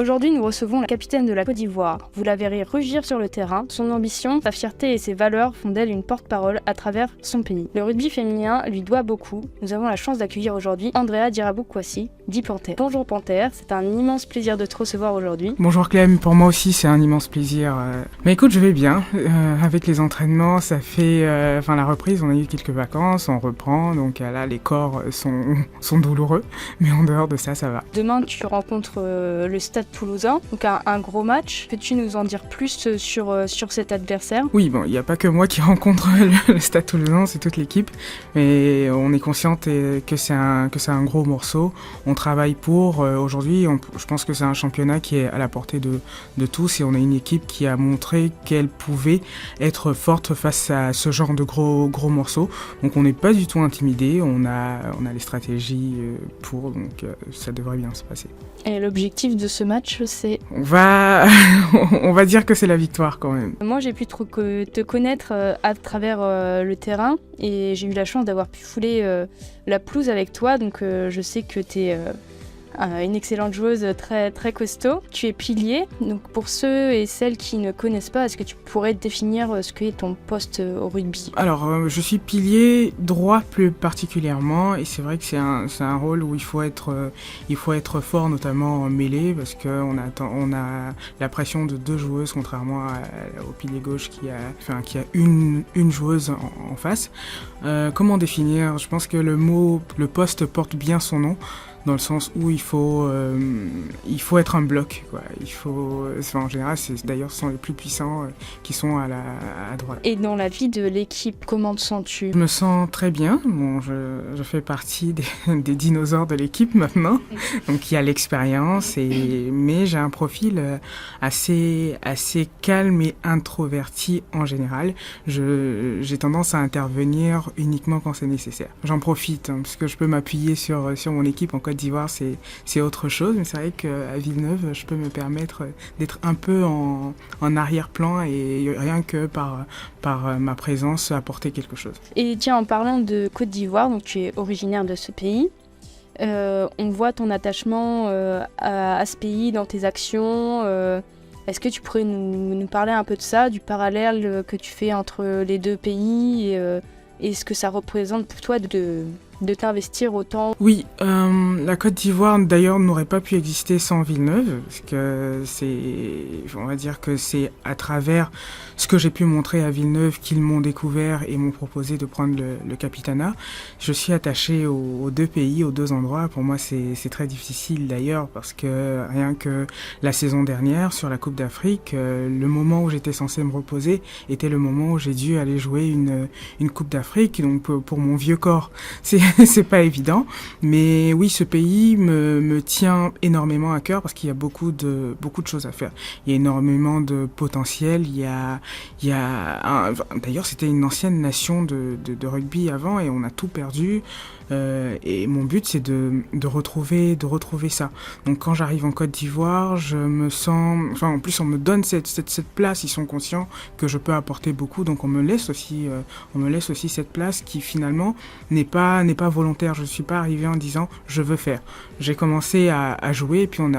Aujourd'hui, nous recevons la capitaine de la Côte d'Ivoire. Vous la verrez rugir sur le terrain. Son ambition, sa fierté et ses valeurs font d'elle une porte-parole à travers son pays. Le rugby féminin lui doit beaucoup. Nous avons la chance d'accueillir aujourd'hui Andrea Dirabou-Kwasi, dit Panthère. Bonjour Panthère, c'est un immense plaisir de te recevoir aujourd'hui. Bonjour Clem, pour moi aussi c'est un immense plaisir. Mais écoute, je vais bien. Avec les entraînements, ça fait la reprise, on a eu quelques vacances, on reprend, donc là les corps sont douloureux, mais en dehors de ça, ça va. Demain, tu rencontres le Stade Toulousain, donc un gros match. Peux-tu nous en dire plus sur cet adversaire ? Oui, bon, il n'y a pas que moi qui rencontre le Stade Toulousain, c'est toute l'équipe, mais on est consciente que c'est un gros morceau. On travaille pour. Aujourd'hui, je pense que c'est un championnat qui est à la portée de tous et on a une équipe qui a montré qu'elle pouvait être forte face à ce genre de gros morceaux. Donc on n'est pas du tout intimidé, on a les stratégies pour, donc ça devrait bien se passer. Et l'objectif de ce match, c'est ? On va dire que c'est la victoire quand même. Moi, j'ai pu te connaître à travers le terrain et j'ai eu la chance d'avoir pu fouler la pelouse avec toi. Donc, je sais que tu es une excellente joueuse très, très costaud. Tu es pilier. Donc, pour ceux et celles qui ne connaissent pas, est-ce que tu pourrais définir ce qu'est ton poste au rugby ? Alors, je suis pilier droit plus particulièrement et c'est vrai que c'est un rôle où il faut être fort, notamment en mêlée, parce qu'on a la pression de deux joueuses, contrairement au pilier gauche qui a une joueuse en face. Comment définir ? Je pense que le poste porte bien son nom, dans le sens où il faut être un bloc, quoi. En général, ce sont les plus puissants qui sont à droite. Et dans la vie de l'équipe, comment te sens-tu ? Je me sens très bien. Bon, je fais partie des dinosaures de l'équipe maintenant, donc il y a l'expérience, mais j'ai un profil assez calme et introverti en général. J'ai tendance à intervenir uniquement quand c'est nécessaire. J'en profite, parce que je peux m'appuyer sur mon équipe. En Côte d'Ivoire, c'est autre chose, mais c'est vrai qu'à Villeneuve, je peux me permettre d'être un peu en arrière-plan et rien que par ma présence apporter quelque chose. Et tiens, en parlant de Côte d'Ivoire, donc tu es originaire de ce pays, on voit ton attachement à ce pays dans tes actions. Est-ce que tu pourrais nous parler un peu de ça, du parallèle que tu fais entre les deux pays et ce que ça représente pour toi de t'investir autant ? Oui, la Côte d'Ivoire d'ailleurs n'aurait pas pu exister sans Villeneuve, parce que on va dire que c'est à travers ce que j'ai pu montrer à Villeneuve qu'ils m'ont découvert et m'ont proposé de prendre le capitanat. Je suis attaché aux deux pays, aux deux endroits. Pour moi, c'est très difficile d'ailleurs, parce que rien que la saison dernière, sur la Coupe d'Afrique, le moment où j'étais censé me reposer était le moment où j'ai dû aller jouer une Coupe d'Afrique. Donc pour mon vieux corps, c'est pas évident, mais oui, ce pays me tient énormément à cœur parce qu'il y a beaucoup de choses à faire. Il y a énormément de potentiel. D'ailleurs, c'était une ancienne nation de rugby avant et on a tout perdu. Et mon but, c'est de retrouver ça. Donc quand j'arrive en Côte d'Ivoire, je me sens, en plus on me donne cette place, ils sont conscients que je peux apporter beaucoup, donc on me laisse aussi cette place qui finalement n'est pas volontaire. Je suis pas arrivé en disant je veux faire. J'ai commencé à jouer et puis on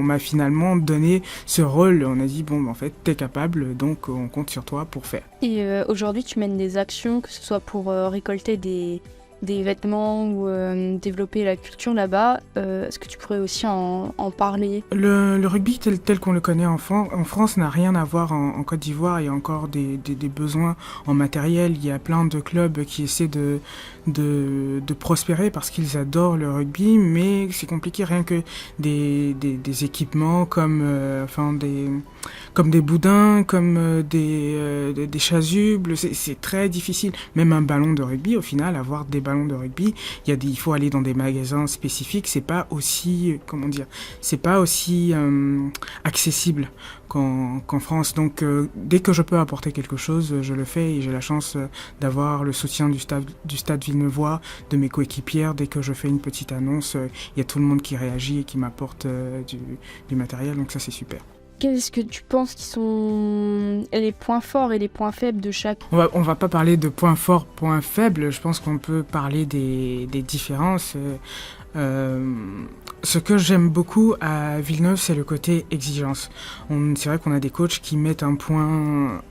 m'a finalement donné ce rôle. On a dit bon, en fait t'es capable, donc on compte sur toi pour faire. Et aujourd'hui tu mènes des actions, que ce soit pour récolter des vêtements ou développer la culture là-bas. Est-ce que tu pourrais aussi en parler ? Le rugby tel qu'on le connaît en France n'a rien à voir en Côte d'Ivoire. Il y a encore des besoins en matériel. Il y a plein de clubs qui essaient de prospérer parce qu'ils adorent le rugby, mais c'est compliqué. Rien que des équipements comme des boudins, comme des chasubles, c'est très difficile. Même un ballon de rugby, au final, avoir des ballons de rugby, il faut aller dans des magasins spécifiques. C'est pas aussi accessible qu'en France. Donc dès que je peux apporter quelque chose, je le fais et j'ai la chance d'avoir le soutien du stade villeneuvois, de mes coéquipières. Dès que je fais une petite annonce, il y a tout le monde qui réagit et qui m'apporte du matériel, donc ça c'est super. Qu'est-ce que tu penses qui sont les points forts et les points faibles de chaque? On va pas parler de points forts, points faibles. Je pense qu'on peut parler des différences. Ce que j'aime beaucoup à Villeneuve, c'est le côté exigence. C'est vrai qu'on a des coachs qui mettent un point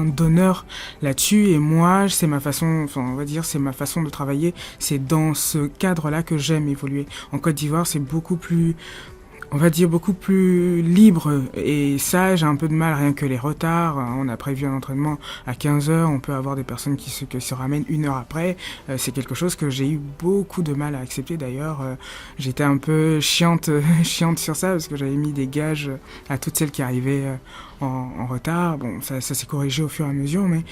d'honneur là-dessus, et moi, c'est ma façon, enfin, on va dire, c'est ma façon de travailler. C'est dans ce cadre-là que j'aime évoluer. En Côte d'Ivoire, c'est beaucoup plus, on va dire, beaucoup plus libre, et ça, j'ai un peu de mal. Rien que les retards, on a prévu un entraînement à 15h, on peut avoir des personnes qui se ramènent 1 heure après. C'est quelque chose que j'ai eu beaucoup de mal à accepter. D'ailleurs, j'étais un peu chiante sur ça, parce que j'avais mis des gages à toutes celles qui arrivaient en retard. Bon, ça s'est corrigé au fur et à mesure, mais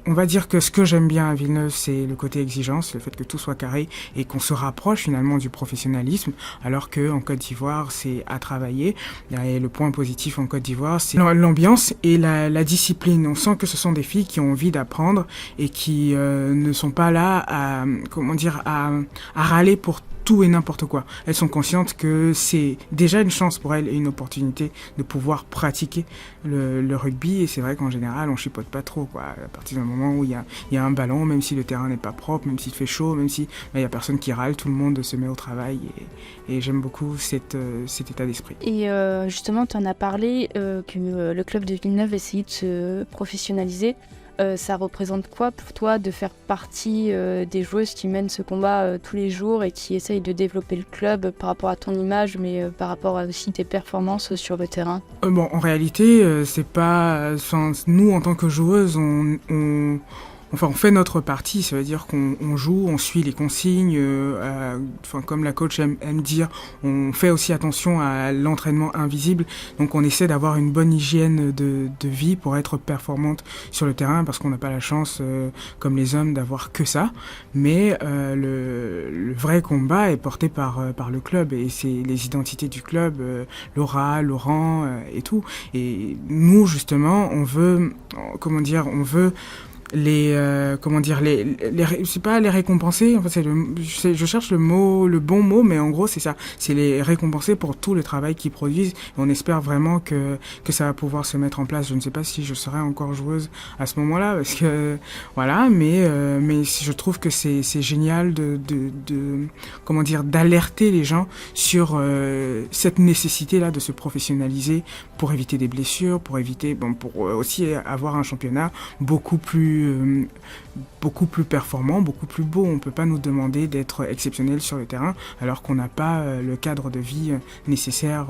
on va dire que ce que j'aime bien à Villeneuve, c'est le côté exigence, le fait que tout soit carré et qu'on se rapproche finalement du professionnalisme, alors qu'en Côte d'Ivoire, c'est à travailler. Et le point positif en Côte d'Ivoire, c'est l'ambiance et la discipline. On sent que ce sont des filles qui ont envie d'apprendre et qui ne sont pas là à râler pour tout et n'importe quoi. Elles sont conscientes que c'est déjà une chance pour elles et une opportunité de pouvoir pratiquer le rugby, et c'est vrai qu'en général on chipote pas trop, quoi. À partir d'un moment où il y a un ballon, même si le terrain n'est pas propre, même s'il fait chaud, même si il y a personne qui râle, tout le monde se met au travail, et j'aime beaucoup cet état d'esprit. Et justement, tu en as parlé que le club de Villeneuve essayait de se professionnaliser. Ça représente quoi pour toi de faire partie des joueuses qui mènent ce combat tous les jours et qui essayent de développer le club par rapport à ton image, mais par rapport à aussi tes performances sur le terrain? Bon, en réalité, c'est pas... Enfin, nous, en tant que joueuses, on fait notre partie, ça veut dire qu'on joue, on suit les consignes, comme la coach aime dire, on fait aussi attention à l'entraînement invisible, donc on essaie d'avoir une bonne hygiène de vie pour être performante sur le terrain, parce qu'on n'a pas la chance, comme les hommes, d'avoir que ça, mais le vrai combat est porté par le club, et c'est les identités du club, Laura, Laurent et tout, et nous justement on veut c'est pas les récompenser, en fait je cherche le bon mot, mais en gros c'est ça, c'est les récompenser pour tout le travail qu'ils produisent, et on espère vraiment que ça va pouvoir se mettre en place. Je ne sais pas si je serai encore joueuse à ce moment-là, parce que voilà, mais je trouve que c'est génial d'alerter les gens sur cette nécessité là de se professionnaliser pour éviter des blessures, pour aussi avoir un championnat beaucoup plus performant, beaucoup plus beau. On ne peut pas nous demander d'être exceptionnel sur le terrain alors qu'on n'a pas le cadre de vie nécessaire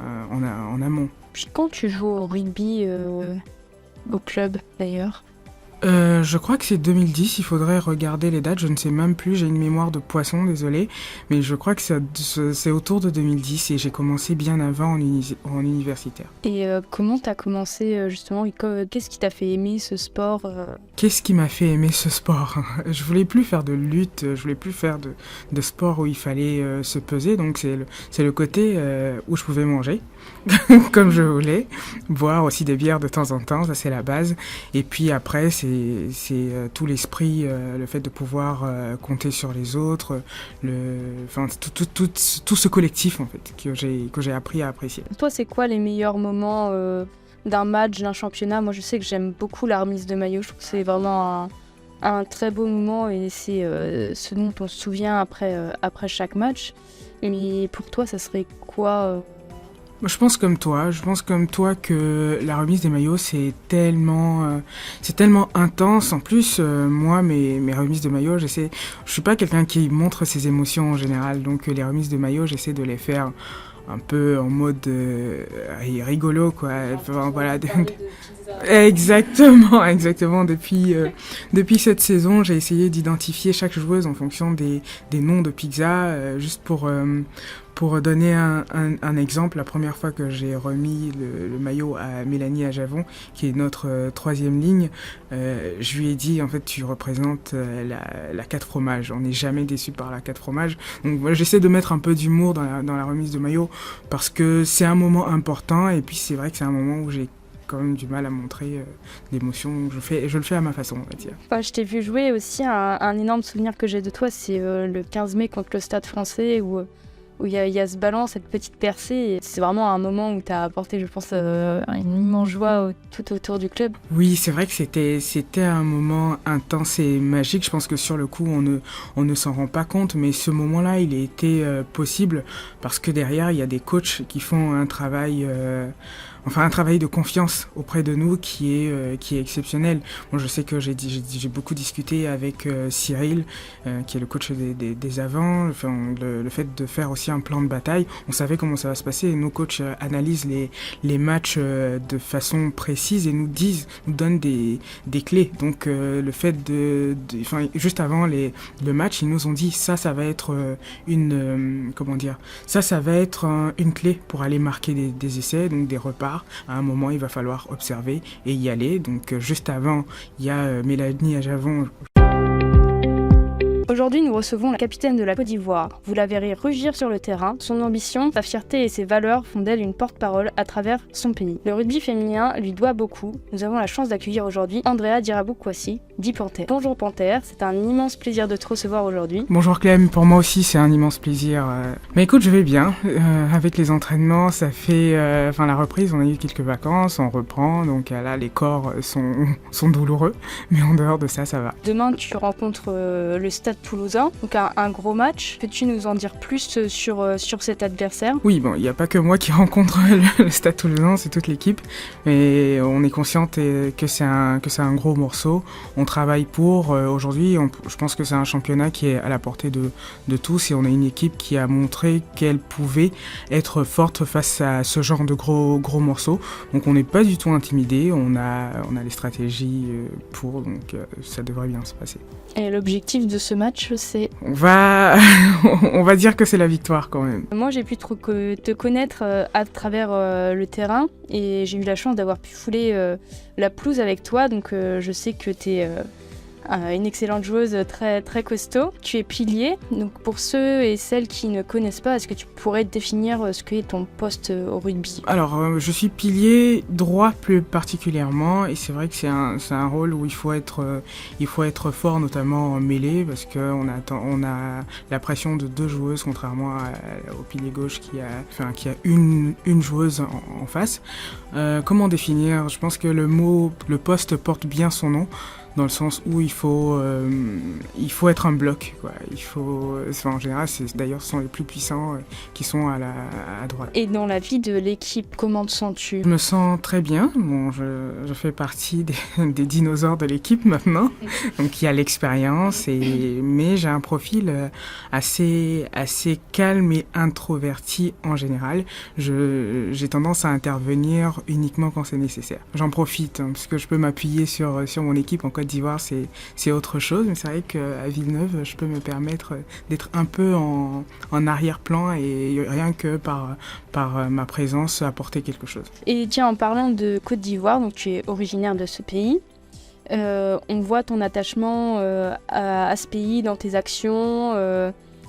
en amont. Quand tu joues au rugby au club d'ailleurs? Je crois que c'est 2010, il faudrait regarder les dates, je ne sais même plus, j'ai une mémoire de poisson, désolé, mais je crois que c'est autour de 2010, et j'ai commencé bien avant en universitaire. Et comment t'as commencé justement, qu'est-ce qui t'a fait aimer ce sport Qu'est-ce qui m'a fait aimer ce sport? Je voulais plus faire de lutte, je voulais plus faire de sport où il fallait se peser, donc c'est le côté où je pouvais manger comme je voulais, boire aussi des bières de temps en temps, ça c'est la base, et puis après c'est tout l'esprit, le fait de pouvoir compter sur les autres, tout ce collectif en fait que j'ai appris à apprécier. Toi, c'est quoi les meilleurs moments d'un match, d'un championnat? Moi je sais que j'aime beaucoup la remise de maillot, je trouve que c'est vraiment un très beau moment, et c'est ce dont on se souvient après chaque match. Mais pour toi, ça serait quoi Je pense comme toi que la remise des maillots c'est tellement intense. En plus, moi mes remises de maillots, je suis pas quelqu'un qui montre ses émotions en général, donc les remises de maillots, j'essaie de les faire un peu en mode rigolo, quoi. Enfin, voilà. Exactement. Depuis cette saison, j'ai essayé d'identifier chaque joueuse en fonction des noms de pizza, juste pour donner un exemple. La première fois que j'ai remis le maillot à Mélanie Ajavon, qui est notre troisième ligne, je lui ai dit, en fait, tu représentes la 4 fromages. On n'est jamais déçu par la 4 fromages. Donc voilà, j'essaie de mettre un peu d'humour dans la remise de maillot, parce que c'est un moment important, et puis c'est vrai que c'est un moment où j'ai quand même du mal à montrer l'émotion. Je le fais à ma façon, on va dire. Enfin, je t'ai vu jouer aussi, un énorme souvenir que j'ai de toi, c'est le 15 mai contre le Stade Français, où où il y a ce ballon, cette petite percée. Et c'est vraiment un moment où tu as apporté, je pense, une immense joie tout autour du club. Oui, c'est vrai que c'était un moment intense et magique. Je pense que sur le coup, on ne s'en rend pas compte, mais ce moment-là, il a été possible parce que derrière, il y a des coachs qui font un travail de confiance auprès de nous qui est exceptionnel. Moi, je sais que j'ai beaucoup discuté avec Cyril, qui est le coach des avants, enfin, le fait de faire aussi un plan de bataille. On savait comment ça va se passer. Nos coachs analysent les matchs de façon précise et nous donnent des clés. Donc, le fait juste avant le match, ils nous ont dit ça va être une clé pour aller marquer des essais, donc des reparts. À un moment, il va falloir observer et y aller. Donc, juste avant, il y a Mélanie Ajavon. Aujourd'hui, nous recevons la capitaine de la Côte d'Ivoire. Vous la verrez rugir sur le terrain. Son ambition, sa fierté et ses valeurs font d'elle une porte-parole à travers son pays. Le rugby féminin lui doit beaucoup. Nous avons la chance d'accueillir aujourd'hui Andrea Dirabou-Kwasi, dit Panthère. Bonjour Panthère, c'est un immense plaisir de te recevoir aujourd'hui. Bonjour Clem, pour moi aussi c'est un immense plaisir. Mais écoute, je vais bien. Avec les entraînements, ça fait la reprise, on a eu quelques vacances, on reprend, donc là les corps sont douloureux, mais en dehors de ça, ça va. Demain, tu rencontres le Stade Toulousain, donc un gros match. Peux-tu nous en dire plus sur cet adversaire ? Oui, bon, il n'y a pas que moi qui rencontre le Stade Toulousain, c'est toute l'équipe, mais on est consciente que c'est un gros morceau. On travaille pour. Aujourd'hui, je pense que c'est un championnat qui est à la portée de tous et on a une équipe qui a montré qu'elle pouvait être forte face à ce genre de gros morceaux. Donc on n'est pas du tout intimidé, on a les stratégies pour, donc ça devrait bien se passer. Et l'objectif de ce match, c'est... On va dire que c'est la victoire quand même. Moi, j'ai pu te connaître à travers le terrain et j'ai eu la chance d'avoir pu fouler la pelouse avec toi. Donc, je sais que tu es une excellente joueuse très, très costaud. Tu es pilier. Donc, pour ceux et celles qui ne connaissent pas, est-ce que tu pourrais définir ce qu'est ton poste au rugby ? Alors, je suis pilier droit plus particulièrement et c'est vrai que c'est un rôle où il faut être fort, notamment en mêlée, parce qu'on a la pression de deux joueuses, contrairement au pilier gauche qui a une joueuse en face. Comment définir ? Je pense que le poste porte bien son nom, dans le sens où il faut être un bloc, quoi. En général, d'ailleurs, ce sont les plus puissants qui sont à droite. Et dans la vie de l'équipe, comment te sens-tu ? Je me sens très bien. Bon, je fais partie des dinosaures de l'équipe maintenant, donc il y a l'expérience, mais j'ai un profil assez calme et introverti en général. J'ai tendance à intervenir uniquement quand c'est nécessaire. J'en profite, parce que je peux m'appuyer sur mon équipe. En Côte d'Ivoire, c'est autre chose, mais c'est vrai qu'à Villeneuve, je peux me permettre d'être un peu en arrière-plan et rien que par ma présence apporter quelque chose. Et tiens, en parlant de Côte d'Ivoire, donc tu es originaire de ce pays, on voit ton attachement à ce pays dans tes actions.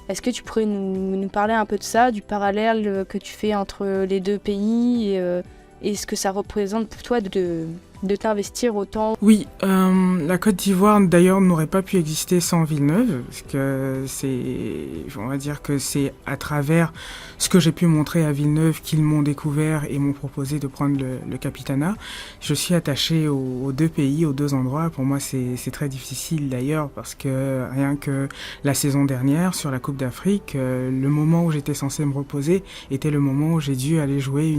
Est-ce que tu pourrais nous parler un peu de ça, du parallèle que tu fais entre les deux pays et ce que ça représente pour toi de t'investir autant? Oui, la Côte d'Ivoire d'ailleurs n'aurait pas pu exister sans Villeneuve, parce que on va dire que c'est à travers ce que j'ai pu montrer à Villeneuve qu'ils m'ont découvert et m'ont proposé de prendre le capitanat. Je suis attaché aux deux pays, aux deux endroits. Pour moi, c'est très difficile d'ailleurs, parce que rien que la saison dernière, sur la Coupe d'Afrique, le moment où j'étais censé me reposer était le moment où j'ai dû aller jouer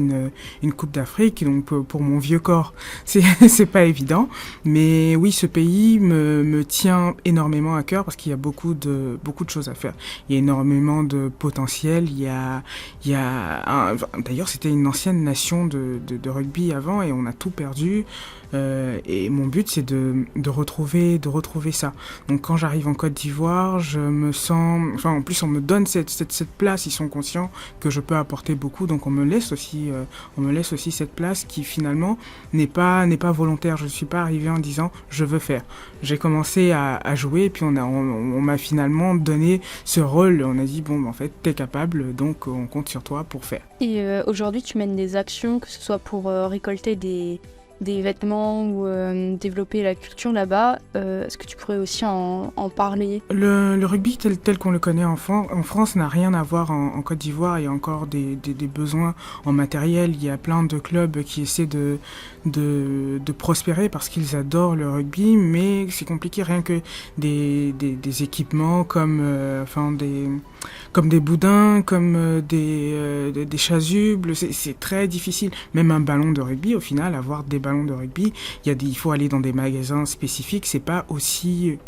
une Coupe d'Afrique. Donc pour mon vieux corps, c'est pas évident, mais oui, ce pays me tient énormément à cœur parce qu'il y a beaucoup de choses à faire. Il y a énormément de potentiel. D'ailleurs, c'était une ancienne nation de rugby avant et on a tout perdu. Et mon but, c'est de retrouver ça. Donc quand j'arrive en Côte d'Ivoire, je me sens, en plus on me donne cette place. Ils sont conscients que je peux apporter beaucoup, donc on me laisse aussi cette place qui finalement n'est pas volontaire. Je ne suis pas arrivé en disant je veux faire. J'ai commencé à jouer et puis on m'a finalement donné ce rôle. On a dit bon, en fait t'es capable, donc on compte sur toi pour faire. Et aujourd'hui tu mènes des actions, que ce soit pour récolter des des vêtements ou développer la culture là-bas. Est-ce que tu pourrais aussi en parler? Le rugby tel qu'on le connaît en France n'a rien à voir en Côte d'Ivoire. Il y a encore des besoins en matériel. Il y a plein de clubs qui essaient de prospérer parce qu'ils adorent le rugby, mais c'est compliqué, rien que des équipements comme des boudins, comme des chasubles, c'est très difficile. Même un ballon de rugby, au final, avoir des ballons de rugby, il faut aller dans des magasins spécifiques, c'est pas aussi,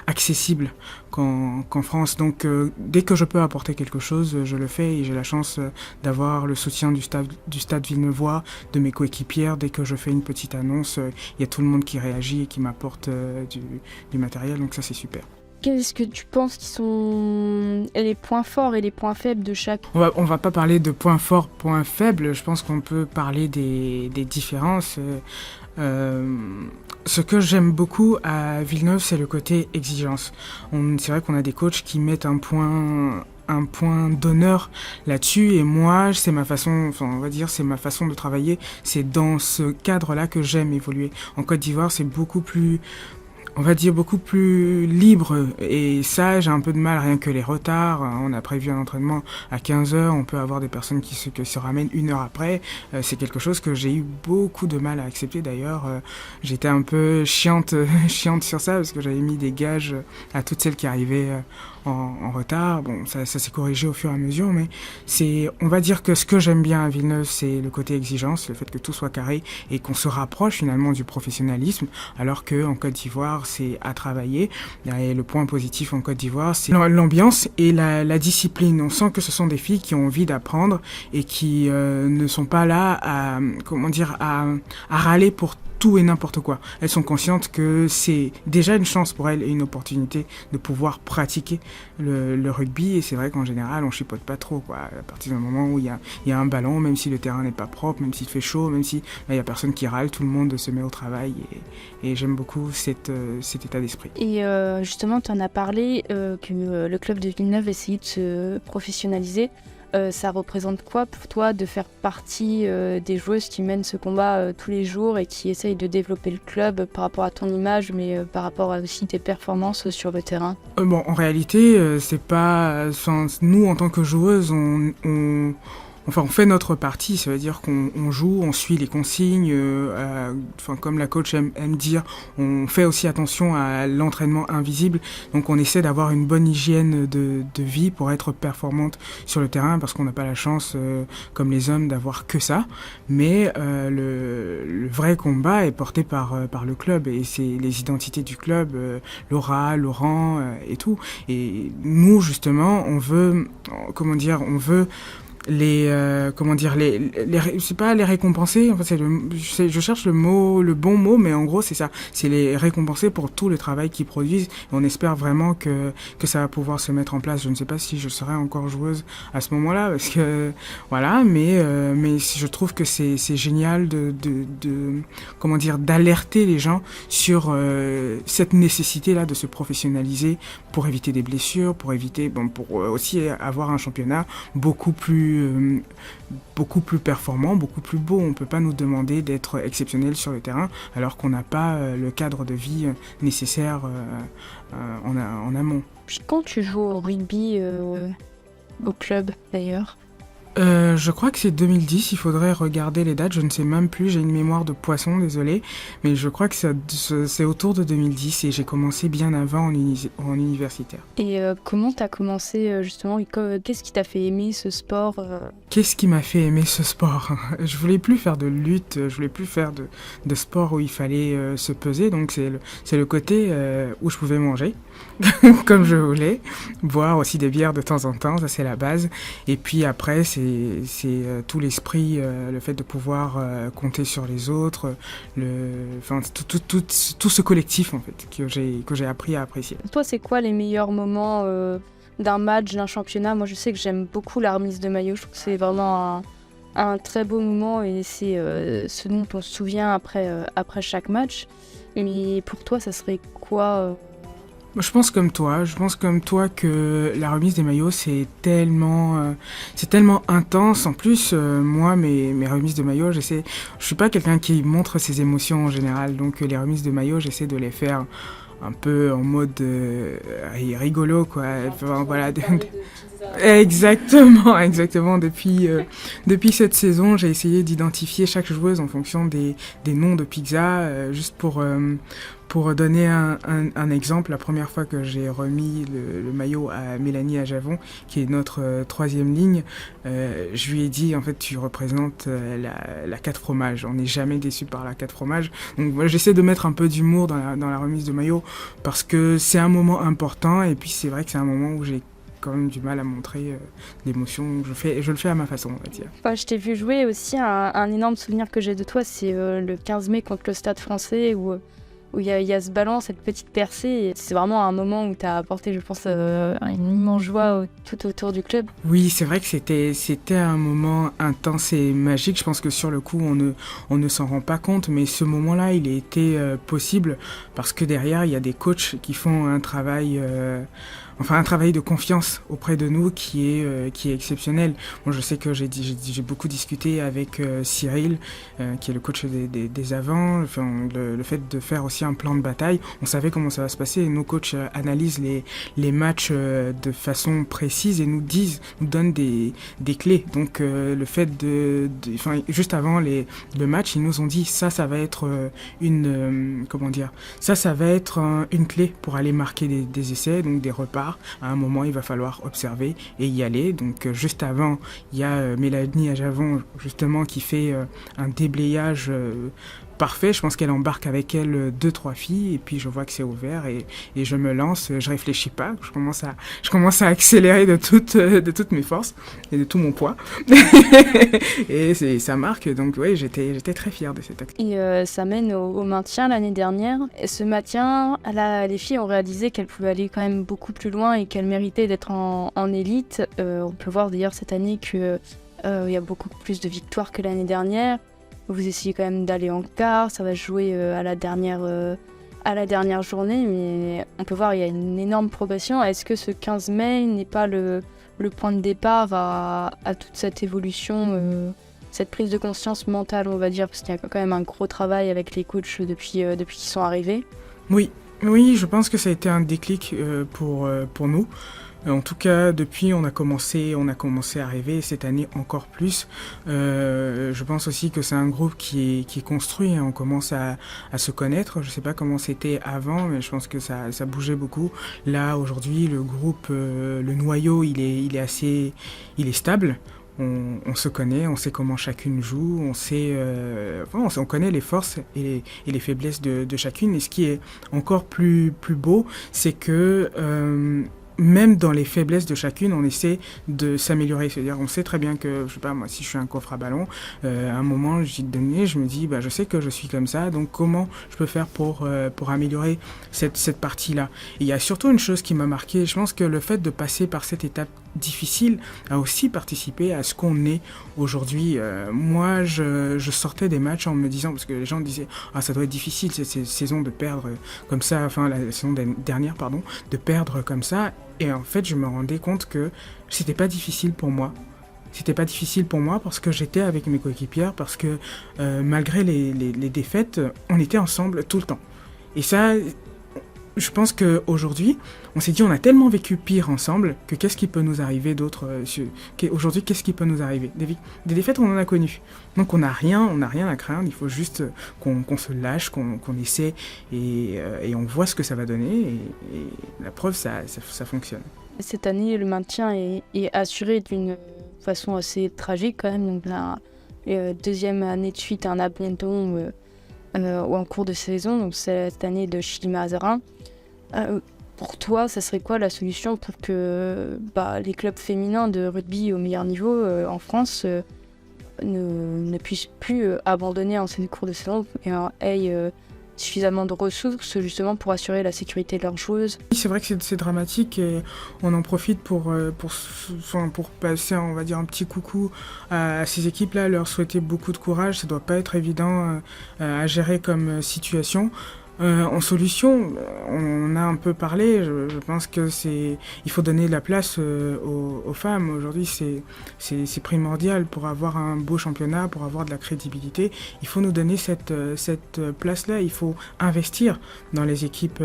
accessible qu'en France. Donc dès que je peux apporter quelque chose, je le fais, et j'ai la chance d'avoir le soutien du stade Villeneuvois, de mes coéquipières. Dès que je fais une petite annonce, il y a tout le monde qui réagit et qui m'apporte du matériel, donc ça c'est super. Qu'est-ce que tu penses qui sont les points forts et les points faibles de chaque? On va pas parler de points forts, points faibles, je pense qu'on peut parler des différences. Ce que j'aime beaucoup à Villeneuve, c'est le côté exigence. C'est vrai qu'on a des coachs qui mettent un point d'honneur là-dessus, et moi, c'est ma façon de travailler. C'est dans ce cadre-là que j'aime évoluer. En Côte d'Ivoire, c'est beaucoup plus libre, et ça, j'ai un peu de mal, rien que les retards. On a prévu un entraînement à 15h, on peut avoir des personnes qui se ramènent 1 heure après. C'est quelque chose que j'ai eu beaucoup de mal à accepter. D'ailleurs, j'étais un peu chiante sur ça, parce que j'avais mis des gages à toutes celles qui arrivaient en retard. Bon, ça s'est corrigé au fur et à mesure, mais on va dire que ce que j'aime bien à Villeneuve, c'est le côté exigence, le fait que tout soit carré et qu'on se rapproche finalement du professionnalisme, alors qu'en Côte d'Ivoire, c'est à travailler. Et le point positif en Côte d'Ivoire, c'est l'ambiance et la discipline. On sent que ce sont des filles qui ont envie d'apprendre et qui ne sont pas là à râler pour tout et n'importe quoi. Elles sont conscientes que c'est déjà une chance pour elles et une opportunité de pouvoir pratiquer le rugby, et c'est vrai qu'en général on chipote pas trop, quoi. À partir du moment où il y a un ballon, même si le terrain n'est pas propre, même s'il fait chaud, même si il y a personne qui râle, tout le monde se met au travail, et j'aime beaucoup cet état d'esprit. Et justement, tu en as parlé que le club de Villeneuve essayait de se professionnaliser. Ça représente quoi pour toi de faire partie des joueuses qui mènent ce combat tous les jours et qui essayent de développer le club par rapport à ton image, mais par rapport à aussi tes performances sur le terrain? En réalité, c'est pas... nous, en tant que joueuses, on fait notre partie, ça veut dire qu'on joue, on suit les consignes, comme la coach aime dire, on fait aussi attention à l'entraînement invisible, donc on essaie d'avoir une bonne hygiène de vie pour être performante sur le terrain, parce qu'on n'a pas la chance, comme les hommes, d'avoir que ça, mais le vrai combat est porté par le club, et c'est les identités du club, Laura, Laurent et tout, et nous justement on veut c'est pas les récompenser, en fait je cherche le bon mot, mais en gros c'est ça, c'est les récompenser pour tout le travail qu'ils produisent, et on espère vraiment que ça va pouvoir se mettre en place. Je ne sais pas si je serai encore joueuse à ce moment-là, parce que voilà, mais je trouve que c'est génial d'alerter les gens sur cette nécessité-là de se professionnaliser pour éviter des blessures, pour aussi avoir un championnat beaucoup plus performant, beaucoup plus beau. On ne peut pas nous demander d'être exceptionnel sur le terrain alors qu'on n'a pas le cadre de vie nécessaire en amont. Quand tu joues au rugby au club d'ailleurs? Je crois que c'est 2010, il faudrait regarder les dates, je ne sais même plus, j'ai une mémoire de poisson, désolé, mais je crois que c'est autour de 2010, et j'ai commencé bien avant en universitaire. Et comment t'as commencé justement, qu'est-ce qui t'a fait aimer ce sport Qu'est-ce qui m'a fait aimer ce sport? Je voulais plus faire de lutte, je voulais plus faire de sport où il fallait se peser, donc c'est le côté où je pouvais manger comme je voulais, boire aussi des bières de temps en temps, ça c'est la base, et puis après c'est tout l'esprit, le fait de pouvoir compter sur les autres, tout ce collectif en fait que j'ai appris à apprécier. Toi, c'est quoi les meilleurs moments d'un match, d'un championnat? Moi je sais que j'aime beaucoup la remise de maillot, je trouve que c'est vraiment un très beau moment, et c'est ce dont on se souvient après chaque match. Mais pour toi, ça serait quoi Moi, je pense comme toi que la remise des maillots c'est tellement intense. En plus, moi mes remises de maillots, je suis pas quelqu'un qui montre ses émotions en général, donc les remises de maillots, j'essaie de les faire un peu en mode rigolo quoi. Enfin, voilà. Exactement, exactement. Depuis cette saison, j'ai essayé d'identifier chaque joueuse en fonction des noms de pizza, juste pour donner un exemple. La première fois que j'ai remis le maillot à Mélanie Ajavon, qui est notre troisième ligne, je lui ai dit, en fait, tu représentes la 4 fromages. On n'est jamais déçu par la 4 fromages. Donc voilà, j'essaie de mettre un peu d'humour dans la remise de maillot, parce que c'est un moment important, et puis c'est vrai que c'est un moment où j'ai quand même du mal à montrer l'émotion. Je le fais à ma façon, on va dire. Enfin, je t'ai vu jouer aussi, un énorme souvenir que j'ai de toi, c'est le 15 mai contre le Stade Français, où il y a ce ballon, cette petite percée. Et c'est vraiment un moment où tu as apporté, je pense, une immense joie tout autour du club. Oui, c'est vrai que c'était un moment intense et magique. Je pense que sur le coup, on ne s'en rend pas compte, mais ce moment-là, il a été possible parce que derrière, il y a des coachs qui font un travail de confiance auprès de nous qui est exceptionnel. Moi, je sais que j'ai beaucoup discuté avec Cyril, qui est le coach des avants. Enfin, le fait de faire aussi un plan de bataille, on savait comment ça va se passer. Nos coachs analysent les matchs de façon précise et nous donnent des clés. Donc, le fait juste avant le match, ils nous ont dit ça va être ça va être une clé pour aller marquer des essais, donc des repas. À un moment, il va falloir observer et y aller. Donc, juste avant, il y a Mélanie Ajavon, justement, qui fait un déblayage parfait. Je pense qu'elle embarque avec elle 2-3 filles et puis je vois que c'est ouvert et je me lance. Je réfléchis pas. Je commence à accélérer de toutes mes forces et de tout mon poids. Et ça marque. Donc, oui, j'étais très fier de cet acte. Et ça mène au maintien l'année dernière. Et ce maintien, les filles ont réalisé qu'elles pouvaient aller quand même beaucoup plus loin et qu'elles méritaient d'être en élite. On peut voir d'ailleurs cette année qu'il y a beaucoup plus de victoires que l'année dernière. Vous essayez quand même d'aller en quart, ça va se jouer à la dernière journée, mais on peut voir il y a une énorme progression. Est-ce que ce 15 mai n'est pas le point de départ à toute cette évolution, cette prise de conscience mentale, on va dire, parce qu'il y a quand même un gros travail avec les coachs depuis qu'ils sont arrivés? Oui, je pense que ça a été un déclic pour nous. En tout cas, depuis, on a commencé à rêver, cette année encore plus. Je pense aussi que c'est un groupe qui est construit, hein. On commence à se connaître. Je sais pas comment c'était avant, mais je pense que ça bougeait beaucoup. Là, aujourd'hui, le groupe, le noyau, il est stable. On se connaît, on sait comment chacune joue, on connaît les forces et les faiblesses de chacune. Et ce qui est encore plus beau, c'est que même dans les faiblesses de chacune, on essaie de s'améliorer. C'est-à-dire, on sait très bien que, je sais pas, moi, si je suis un coffre à ballon, à un moment, je me dis, je sais que je suis comme ça, donc comment je peux faire pour améliorer cette partie-là. Et il y a surtout une chose qui m'a marqué, je pense que le fait de passer par cette étape difficile a aussi participé à ce qu'on est aujourd'hui. Moi, je sortais des matchs en me disant, parce que les gens disaient, ça doit être difficile cette saison de perdre comme ça, enfin la saison dernière, pardon, de perdre comme ça. Et en fait, je me rendais compte que c'était pas difficile pour moi. C'était pas difficile pour moi parce que j'étais avec mes coéquipières, parce que malgré les défaites, on était ensemble tout le temps. Et ça, je pense qu'aujourd'hui, on s'est dit on a tellement vécu pire ensemble que qu'est-ce qui peut nous arriver d'autre aujourd'hui, qu'est-ce qui peut nous arriver? Des défaites, on en a connu. Donc on n'a rien à craindre, il faut juste qu'on se lâche, qu'on essaie et on voit ce que ça va donner et la preuve, ça fonctionne. Cette année, le maintien est assuré d'une façon assez tragique quand même. Donc la deuxième année de suite, un abandon ou en cours de saison, donc cette année de Chilima Azarin. Pour toi, ça serait quoi la solution pour que les clubs féminins de rugby au meilleur niveau en France ne puissent plus abandonner en ces cours de saison et aient suffisamment de ressources justement pour assurer la sécurité de leurs joueuses? C'est vrai que c'est dramatique et on en profite pour passer, on va dire, un petit coucou à ces équipes-là, leur souhaiter beaucoup de courage. Ça doit pas être évident à gérer comme situation. En solution, on en a un peu parlé. Je pense que il faut donner de la place aux femmes. Aujourd'hui, c'est primordial pour avoir un beau championnat, pour avoir de la crédibilité. Il faut nous donner cette place-là. Il faut investir dans les équipes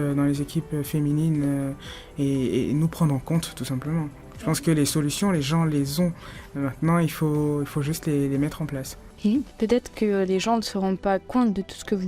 féminines et nous prendre en compte, tout simplement. Je pense que les solutions, les gens les ont. Maintenant, il faut juste les mettre en place. Et peut-être que les gens ne se rendent pas compte de tout ce que vous